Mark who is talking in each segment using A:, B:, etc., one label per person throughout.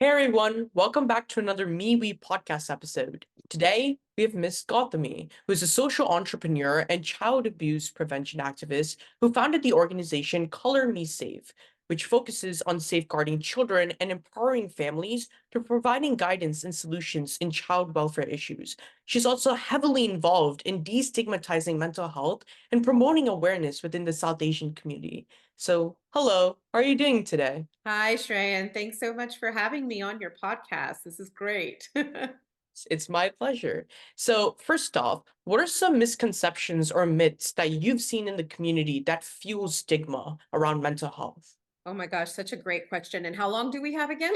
A: Hey everyone, welcome back to another MeWe podcast episode. Today, we have Miss Gauthami, who is a social entrepreneur and child abuse prevention activist who founded the organization Color Me Safe, which focuses on safeguarding children and empowering families through providing guidance and solutions in child welfare issues. She's also heavily involved in destigmatizing mental health and promoting awareness within the South Asian community. So, hello, how are you doing today?
B: Hi, Shreyan. Thanks so much for having me on your podcast. This is great.
A: It's my pleasure. So, first off, what are some misconceptions or myths that you've seen in the community that fuel stigma around mental health?
B: Oh my gosh, such a great question. And how long do we have again?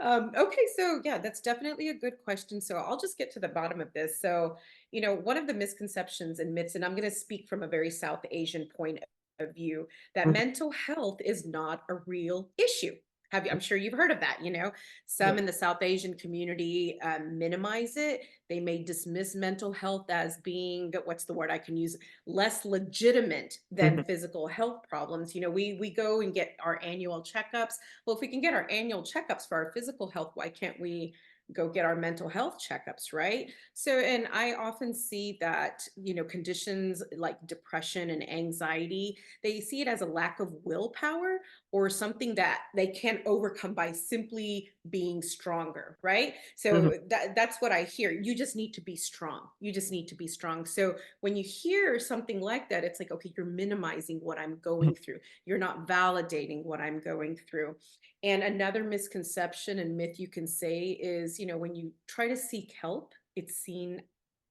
B: Okay, so yeah, that's definitely a good question. So I'll just get to the bottom of this. So, one of the misconceptions and myths, and I'm going to speak from a very South Asian point of view, that
A: Mhm.
B: mental health is not a real issue. I'm sure you've heard of that.
A: Yeah.
B: Some in the South Asian community minimize it. They may dismiss mental health as being, what's the word I can use, less legitimate than
A: Mhm.
B: physical health problems. We go and get our annual checkups. Well, if we can get our annual checkups for our physical health, why can't we go get our mental health checkups, right? So, and I often see that, conditions like depression and anxiety, they see it as a lack of willpower or something that they can't overcome by simply being stronger, right?
A: Mhm.
B: So that's what I hear. You just need to be strong. You just need to be strong. So when you hear something like that, it's like, okay, you're minimizing what I'm
A: Mhm.
B: going through. You're not validating what I'm going through. And another misconception and myth you can say is, when you try to seek help, it's seen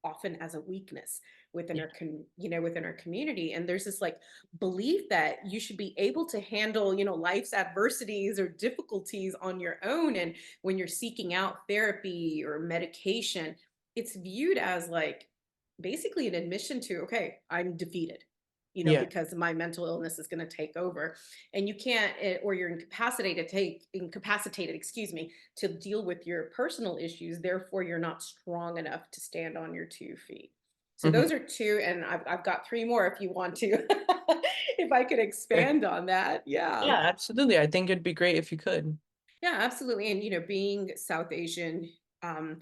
B: often as a weakness within
A: Yeah.
B: within our community. And there's this like belief that you should be able to handle, life's adversities or difficulties on your own. And when you're seeking out therapy or medication, it's viewed as like basically an admission to, okay, I'm defeated,
A: Yeah.
B: because my mental illness is going to take over. And you can't, or you're incapacitated, excuse me, to deal with your personal issues. Therefore, you're not strong enough to stand on your 2 feet. So
A: Mhm.
B: those are two, and I've got three more if you want to, if I could
A: Okay.
B: expand on that. Yeah.
A: Yeah, absolutely. I think it'd be great if you could.
B: Yeah, absolutely. And being South Asian, um,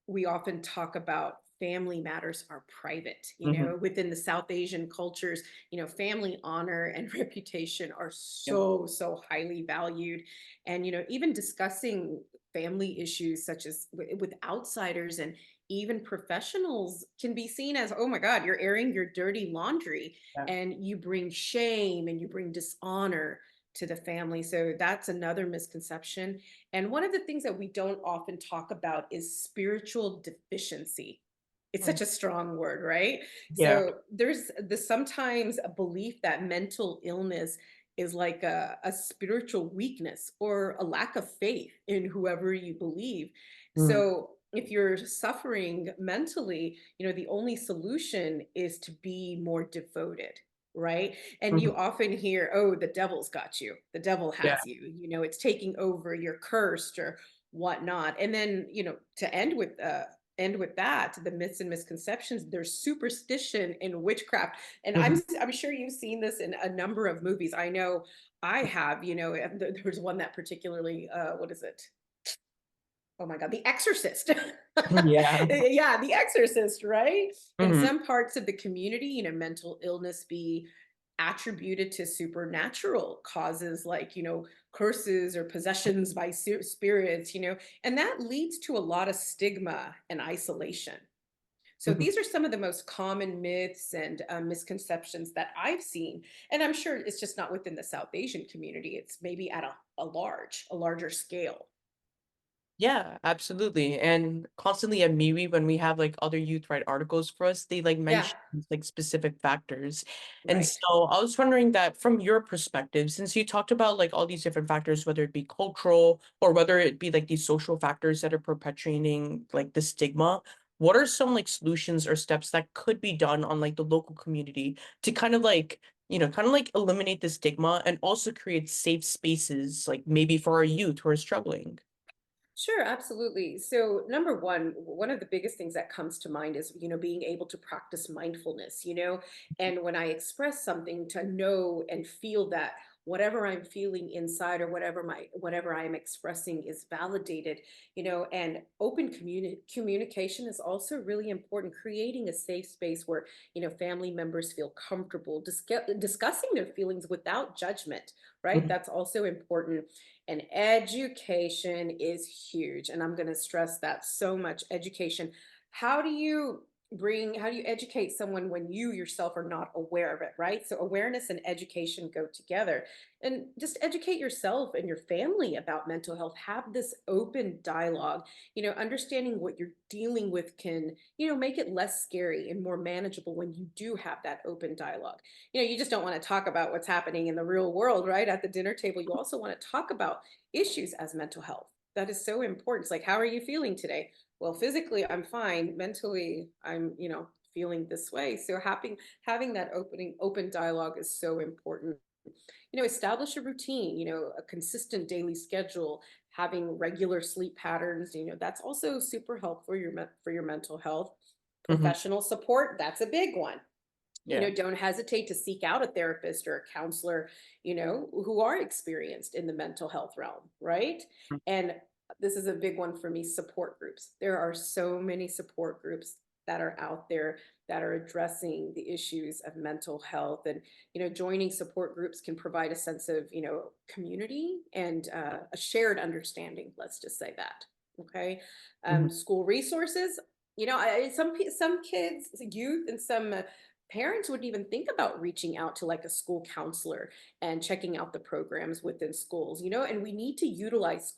B: we often talk about family matters are private.
A: Mhm.
B: Within the South Asian cultures, family honor and reputation are
A: Yeah.
B: so highly valued. And even discussing family issues such as with outsiders and even professionals can be seen as, oh my God, you're airing your dirty laundry,
A: Yeah.
B: and you bring shame and you bring dishonor to the family. So that's another misconception. And one of the things that we don't often talk about is spiritual deficiency. It's
A: Mm.
B: such a strong word, right?
A: Yeah.
B: So there's the sometimes a belief that mental illness is like a spiritual weakness or a lack of faith in whoever you believe.
A: Mhm.
B: So if you're suffering mentally, the only solution is to be more devoted, right? And
A: Mhm.
B: you often hear, oh, the devil's got you, the devil
A: Yeah.
B: has you, it's taking over, you're cursed or whatnot. And then, to end with that, the myths and misconceptions, there's superstition in witchcraft. And i'm
A: Mhm.
B: i'm sure you've seen this in a number of movies. I know I have. And there's one that particularly, what is it, oh my God, The Exorcist.
A: Yeah.
B: Yeah, The Exorcist, right? In
A: Mhm.
B: some parts of the community, mental illness be attributed to supernatural causes like, curses or possessions by spirits, and that leads to a lot of stigma and isolation. So
A: Mhm.
B: these are some of the most common myths and misconceptions that I've seen. And I'm sure it's just not within the South Asian community. It's maybe at a larger scale.
A: Yeah, absolutely. And constantly at MeWe, when we have like other youth write articles for us, they like
B: Yeah,
A: mention like specific factors. And
B: right.
A: so I was wondering that from your perspective, since you talked about like all these different factors, whether it be cultural or whether it be like these social factors that are perpetuating like the stigma, what are some like solutions or steps that could be done on like the local community to kind of like, kind of like eliminate the stigma and also create safe spaces, like maybe for our youth who are struggling?
B: Sure, absolutely. So, number one of the biggest things that comes to mind is, being able to practice mindfulness, and when I express something, to know and feel that whatever I'm feeling inside or whatever I'm expressing is validated, and open communication is also really important. Creating a safe space where, family members feel comfortable discussing their feelings without judgment, right?
A: Mhm.
B: That's also important. And education is huge. And I'm going to stress that so much. Education. How do you how do you educate someone when you yourself are not aware of it, right? So awareness and education go together. And just educate yourself and your family about mental health. Have this open dialogue. Understanding what you're dealing with can, make it less scary and more manageable when you do have that open dialogue. You just don't want to talk about what's happening in the real world, right? At the dinner table, you also want to talk about issues as mental health. That is so important. It's like, how are you feeling today? Well, physically, I'm fine. Mentally, I'm, feeling this way. So having that open dialogue is so important. Establish a routine, a consistent daily schedule, having regular sleep patterns, that's also super helpful for for your mental health.
A: Mhm.
B: Professional support, that's a big one.
A: Yeah.
B: Don't hesitate to seek out a therapist or a counselor, who are experienced in the mental health realm, right?
A: Mm.
B: And this is a big one for me, support groups. There are so many support groups that are out there that are addressing the issues of mental health. And, joining support groups can provide a sense of, community and a shared understanding. Let's just say that. Okay.
A: Mhm.
B: School resources, some kids, youth, and some parents wouldn't even think about reaching out to like a school counselor and checking out the programs within schools, and we need to utilize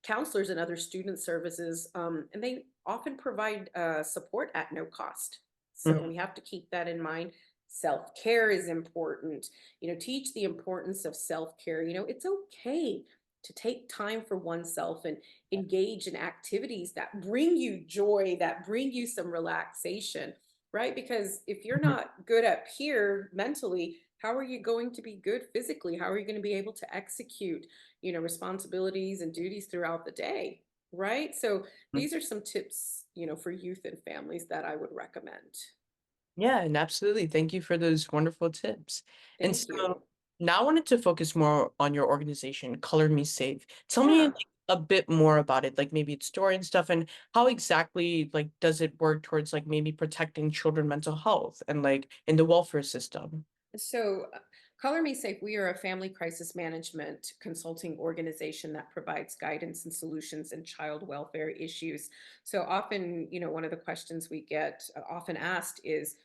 B: counselors and other student services, and they often provide support at no cost. So
A: Mhm.
B: we have to keep that in mind. Self-care is important. Teach the importance of self-care. It's okay to take time for oneself and engage in activities that bring you joy, that bring you some relaxation, right? Because if you're
A: Mhm.
B: not good up here mentally, how are you going to be good physically? How are you going to be able to execute, responsibilities and duties throughout the day? Right. So
A: Mhm.
B: these are some tips, for youth and families that I would recommend.
A: Yeah, and absolutely. Thank you for those wonderful tips. And
B: Thank
A: so
B: you.
A: now I wanted to focus more on your organization, Color Me Safe. Tell me
B: Yeah.
A: like, a bit more about it, like maybe its story and stuff, and how exactly like does it work towards like maybe protecting children mental health and like in the welfare system?
B: So, Color Me Safe, we are a family crisis management consulting organization that provides guidance and solutions in child welfare issues. So, often, one of the questions we get often asked is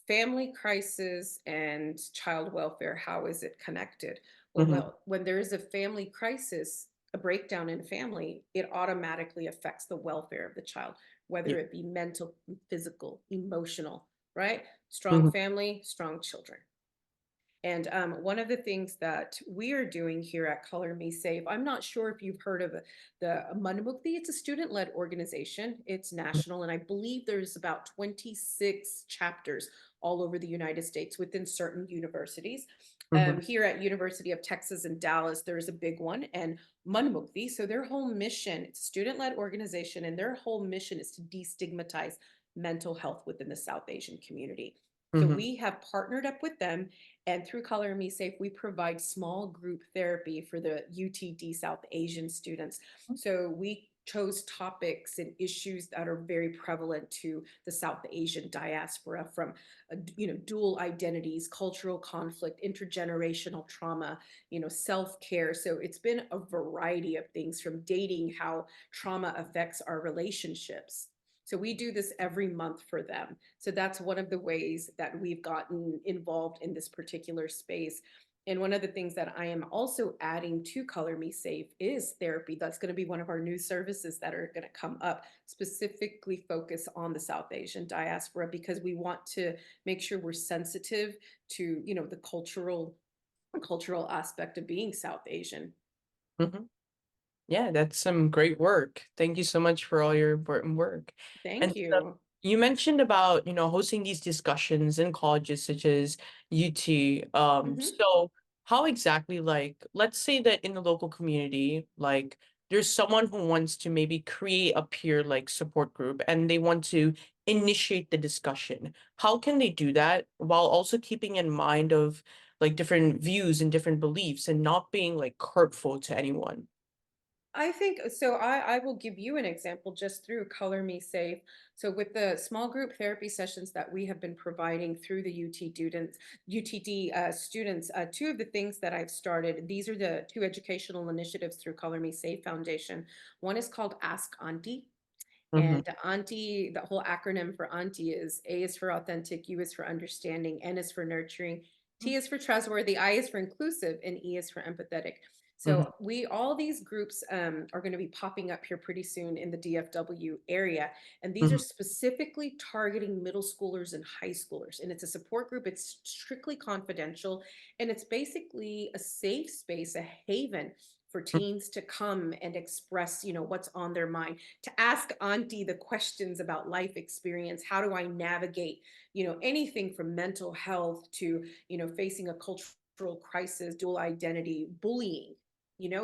B: family crisis and child welfare, how is it connected?
A: Mhm.
B: When there is a family crisis, a breakdown in family, it automatically affects the welfare of the child,
A: Yeah.
B: whether it be mental, physical, emotional, right? Strong
A: Mhm.
B: family, strong children. And one of the things that we are doing here at Color Me Safe, I'm not sure if you've heard of the Manamukti. It's a student-led organization. It's national, and I believe there's about 26 chapters all over the United States within certain universities.
A: Mhm.
B: Here at University of Texas in Dallas, there's a big one, and Manamukti. So their whole mission, it's a student-led organization, and their whole mission is to destigmatize mental health within the South Asian community. So
A: Mhm.
B: we have partnered up with them, and through Color Me Safe, we provide small group therapy for the UTD South Asian students. So we chose topics and issues that are very prevalent to the South Asian diaspora, from dual identities, cultural conflict, intergenerational trauma, self-care. So it's been a variety of things, from dating, how trauma affects our relationships. So we do this every month for them. So that's one of the ways that we've gotten involved in this particular space. And one of the things that I am also adding to Color Me Safe is therapy. That's going to be one of our new services that are going to come up, specifically focus on the South Asian diaspora, because we want to make sure we're sensitive to, the cultural aspect of being South Asian.
A: Mhm. Yeah, that's some great work. Thank you so much for all your important work. And
B: Thank
A: so
B: you.
A: you mentioned about, hosting these discussions in colleges such as UT.
B: Mhm.
A: So how exactly, like, let's say that in the local community, like there's someone who wants to maybe create a peer like support group and they want to initiate the discussion. How can they do that while also keeping in mind of like different views and different beliefs and not being like hurtful to anyone.
B: I think so. I will give you an example just through Color Me Safe. So with the small group therapy sessions that we have been providing through the UTD students, two of the things that I've started. These are the two educational initiatives through Color Me Safe Foundation. One is called Ask Auntie.
A: Mm-hmm.
B: And Auntie, the whole acronym for Auntie is A is for authentic, U is for understanding, N is for nurturing, T is for trustworthy, I is for inclusive, and E is for empathetic.
A: Hmm.
B: So all these groups are going to be popping up here pretty soon in the DFW area, and these are
A: Hmm.
B: specifically targeting middle schoolers and high schoolers. And it's a support group. It's strictly confidential, and it's basically a safe space, a haven for teens to come and express, what's on their mind, to ask Auntie the questions about life experience. How do I navigate, anything from mental health to, facing a cultural crisis, dual identity, bullying.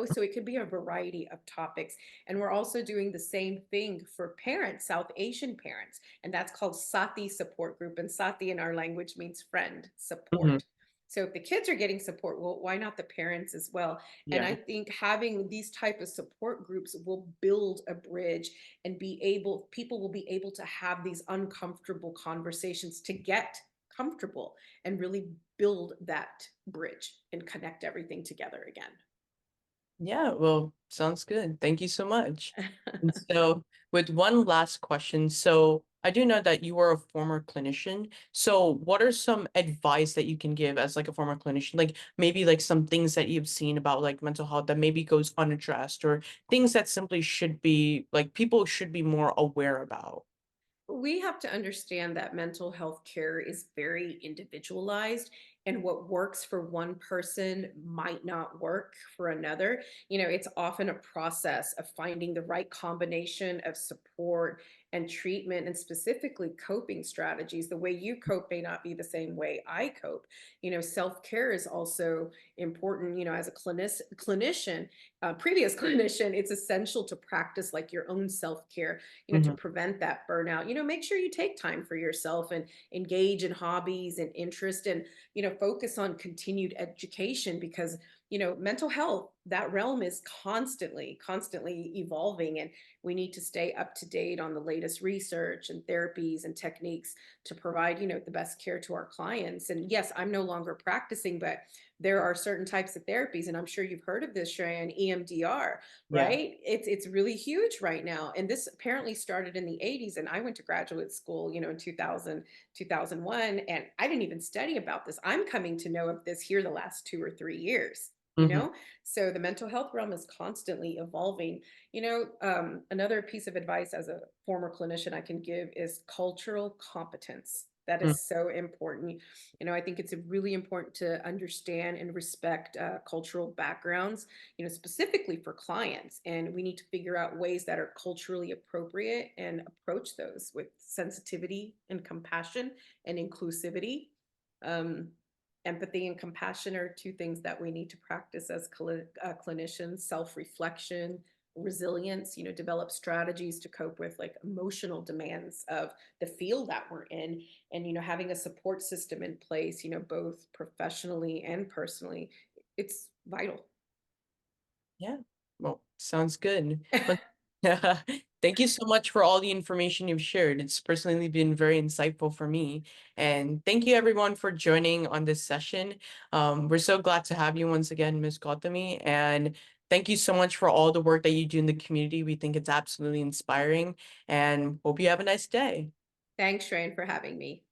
B: So it could be a variety of topics. And we're also doing the same thing for parents, South Asian parents, and that's called Sati support group. And Sati in our language means friend
A: Hmm.
B: support. So if the kids are getting support, well, why not the parents as well? And I
A: Yeah.
B: think having these type of support groups will build a bridge and people will be able to have these uncomfortable conversations to get comfortable and really build that bridge and connect everything together again.
A: Yeah, well, sounds good. Thank you so much. And so, with one last question, so I do know that you are a former clinician. So, what are some advice that you can give as like a former clinician? Like maybe like some things that you've seen about like mental health that maybe goes unaddressed, or things that simply should be like people should be more aware about.
B: We have to understand that mental health care is very individualized, and what works for one person might not work for another. It's often a process of finding the right combination of support and treatment, and specifically coping strategies. The way you cope may not be the same way I cope. Self-care is also important. As a clinician, previous clinician, it's essential to practice like your own self-care, to
A: Hmm.
B: prevent that burnout. Make sure you take time for yourself and engage in hobbies and interest, and, focus on continued education, because, mental health, that realm is constantly evolving. And we need to stay up to date on the latest research and therapies and techniques to provide, the best care to our clients. And yes, I'm no longer practicing, but there are certain types of therapies, and I'm sure you've heard of this, Shreya, EMDR,
A: Yeah.
B: right? It's really huge right now. And this apparently started in the 80s. And I went to graduate school, in 2000, 2001, and I didn't even study about this. I'm coming to know of this here the last 2 or 3 years. You
A: Hmm.
B: know, so the mental health realm is constantly evolving. Another piece of advice as a former clinician I can give is cultural competence. That is so important. I think it's really important to understand and respect cultural backgrounds, specifically for clients. And we need to figure out ways that are culturally appropriate and approach those with sensitivity and compassion and inclusivity. Um, Empathy and compassion are two things that we need to practice as clinicians. Self reflection, resilience, develop strategies to cope with like emotional demands of the field that we're in, and having a support system in place, both professionally and personally. It's vital.
A: Yeah. Well, sounds good. But thank you so much for all the information you've shared. It's personally been very insightful for me. And thank you everyone for joining on this session. We're so glad to have you once again, Ms. Gauthami. And thank you so much for all the work that you do in the community. We think it's absolutely inspiring and hope you have a nice day.
B: Thanks, Shane, for having me.